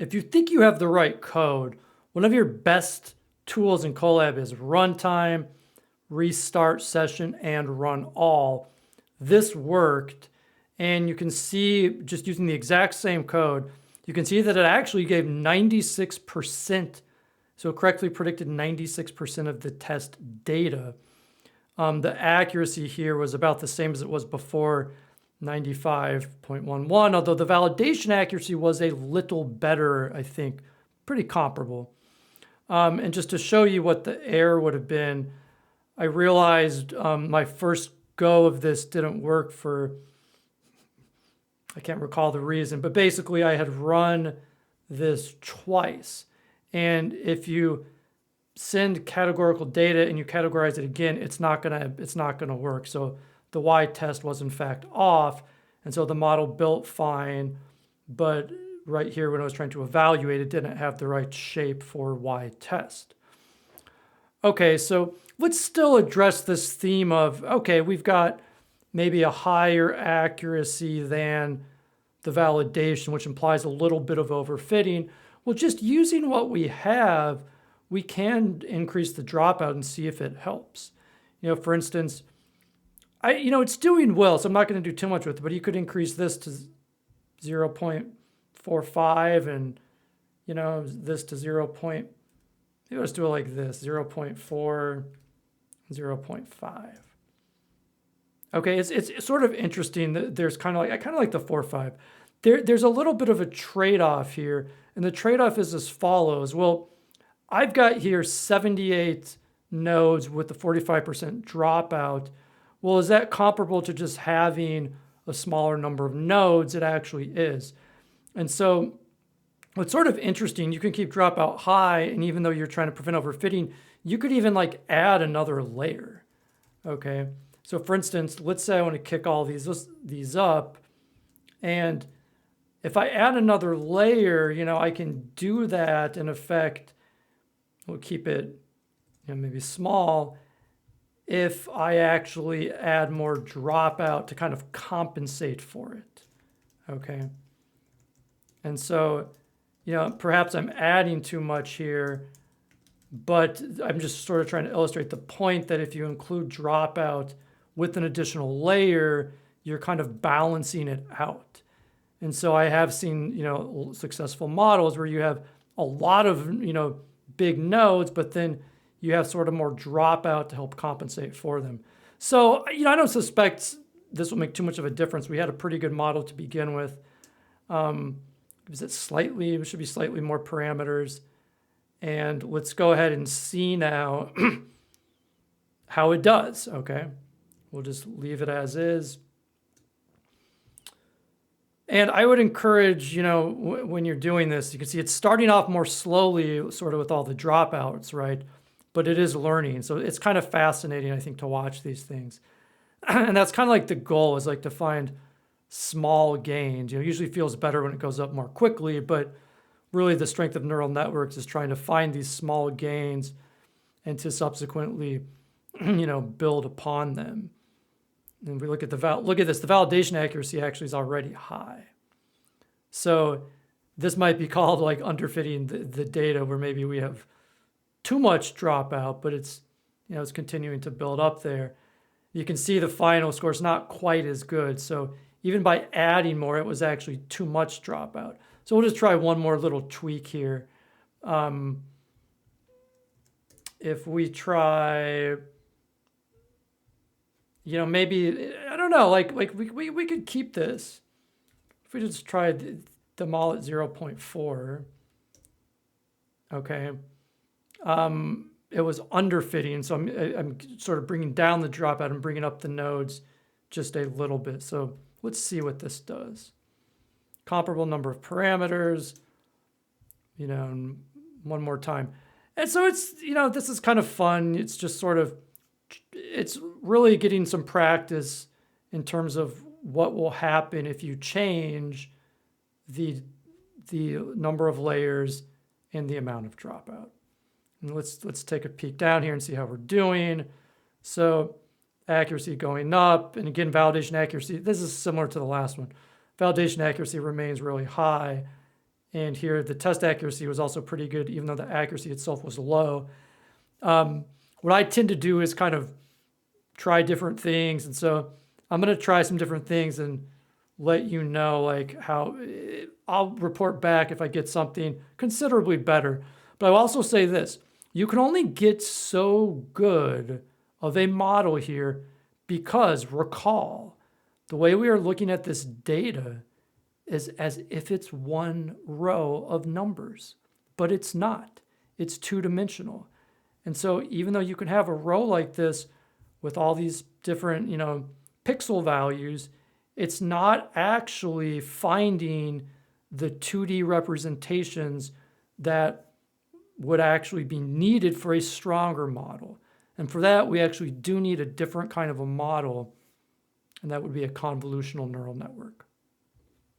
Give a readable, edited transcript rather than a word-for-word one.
if you think you have the right code, one of your best tools in Colab is runtime, restart session, and run all. This worked, and you can see, just using the exact same code, you can see that it actually gave 96%, so it correctly predicted 96% of the test data. The accuracy here was about the same as it was before, 95.11, although the validation accuracy was a little better, I think, pretty comparable. And just to show you what the error would have been, I realized my first go of this didn't work for, I can't recall the reason, but basically I had run this twice. And if you send categorical data and you categorize it again, it's not gonna work. So the Y test was in fact off, and so the model built fine, but right here when I was trying to evaluate, it didn't have the right shape for Y test. Okay, so let's still address this theme of, okay, we've got maybe a higher accuracy than the validation, which implies a little bit of overfitting. Well, just using what we have, we can increase the dropout and see if it helps. For instance, it's doing well, so I'm not going to do too much with it, but you could increase this to 0.45 and, this to 0. Maybe let's do it like this, 0.4, 0.5. Okay, it's sort of interesting that there's I kind of like the 4.5. There's a little bit of a trade-off here, and the trade-off is as follows. Well, I've got here 78 nodes with the 45% dropout. Well, is that comparable to just having a smaller number of nodes? It actually is. And so what's sort of interesting, you can keep dropout high, and even though you're trying to prevent overfitting, you could even add another layer. Okay, so for instance, let's say I want to kick all these up, and if I add another layer, I can do that in effect. We'll keep it maybe small if I actually add more dropout to kind of compensate for it. Okay, and so perhaps I'm adding too much here, but I'm just sort of trying to illustrate the point that if you include dropout with an additional layer, you're kind of balancing it out. And so I have seen, successful models where you have a lot of, big nodes, but then you have sort of more dropout to help compensate for them. So, I don't suspect this will make too much of a difference. We had a pretty good model to begin with. It should be slightly more parameters. And let's go ahead and see now how it does, okay? We'll just leave it as is. And I would encourage, when you're doing this, you can see it's starting off more slowly, sort of with all the dropouts, right? But it is learning. So it's kind of fascinating, I think, to watch these things. And that's kind of like the goal, is to find small gains. Usually feels better when it goes up more quickly, but really the strength of neural networks is trying to find these small gains and to subsequently, build upon them. And we look at look at this, the validation accuracy actually is already high. So this might be called underfitting the data, where maybe we have too much dropout, but it's, it's continuing to build up there. You can see the final score is not quite as good. So even by adding more, it was actually too much dropout. So we'll just try one more little tweak here. If we try, maybe, I don't know, we could keep this. If we just tried them all at 0.4, okay. It was underfitting, so I'm sort of bringing down the dropout and bringing up the nodes just a little bit. So let's see what this does. Comparable number of parameters, and one more time. And so it's, this is kind of fun. It's just sort of, it's really getting some practice in terms of what will happen if you change the number of layers and the amount of dropout. And let's take a peek down here and see how we're doing. So accuracy going up, and again, validation accuracy, this is similar to the last one. Validation accuracy remains really high, And here the test accuracy was also pretty good, even though the accuracy itself was low. What I tend to do is kind of try different things. And so I'm going to try some different things and let you know like how I'll report back if I get something considerably better. But I'll also say this, you can only get so good of a model here because recall, the way we are looking at this data is as if it's one row of numbers, but it's not. It's two-dimensional. And so even though you can have a row like this with all these different, pixel values, it's not actually finding the 2D representations that would actually be needed for a stronger model. And for that, we actually do need a different kind of a model, and that would be a convolutional neural network.